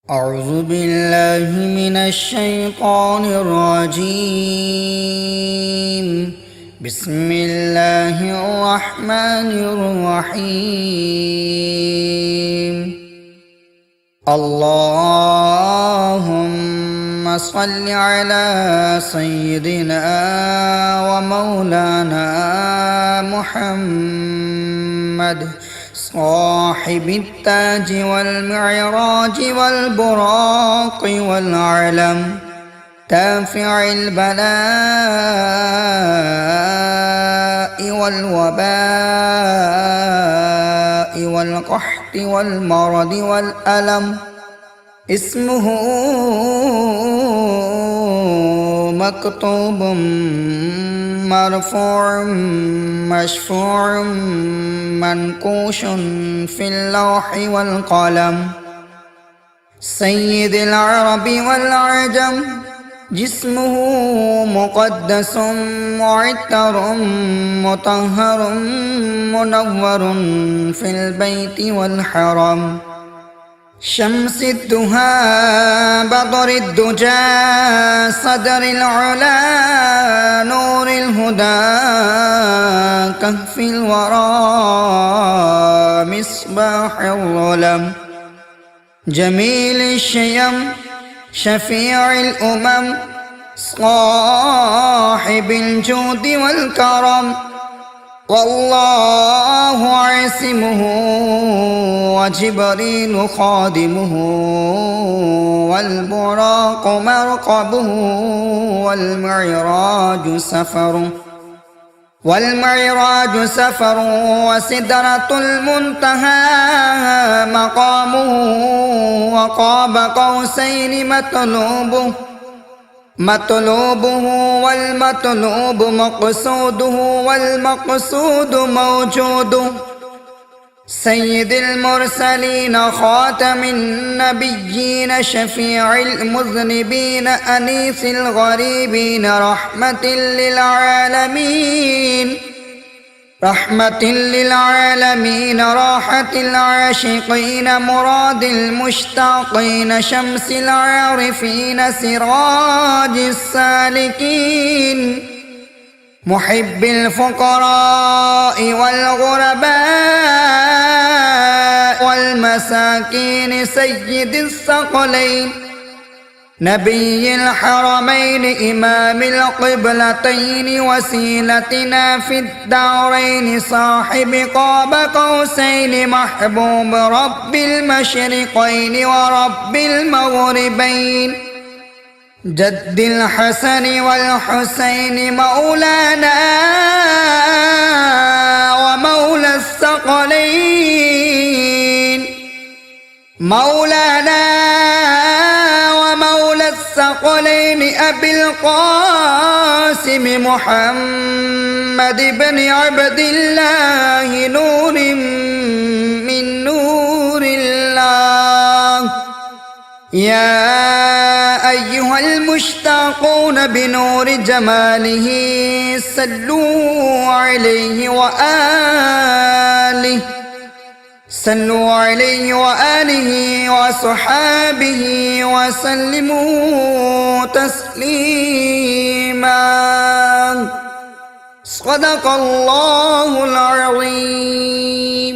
أعوذ بالله من الشيطان الرجيم. بسم الله الرحمن الرحيم. اللهم صل على سيدنا ومولانا محمد صاحب التاج والمعراج والبراق والعلم، دافع البلاء والوباء والقحط والمرض والألم. اسمه مكتوب مرفوع مشفوع منقوش في اللوح والقلم. سيد العرب والعجم، جسمه مقدس معطر مطهر منور في البيت والحرم. شمس الدهى بدر الدجى صدر العلا نور الهدى كهف الورى مصباح الظلم. جميل الشيم شفيع الأمم صاحب الجود والكرم. والله عاصمه وجبريل خادمه والبراق مرقبه والمعراج سفر وسدرة المنتهى مقامه وقاب قوسين مطلوبه والمطلوب مقصوده والمقصود موجود. سيد المرسلين خاتم النبيين شفيع المذنبين أنيس الغريبين رحمة للعالمين راحة العاشقين مراد المشتاقين شمس العارفين سراج السالكين. محب الفقراء والغرباء والمساكين سيد الثقلين نبي الحرمين إمام القبلتين وسيلتنا في الدارين صاحب قاب قوسين محبوب رب المشرقين ورب المغربين. جد الحسن والحسين مولانا ومولى الثقلين أبي القاسم محمد بن عبد الله نور من نور الله. يا أيها المشتاقون بنور جماله صلوا عليه وآله وصحابه وسلموا تسليما. صدق الله العظيم.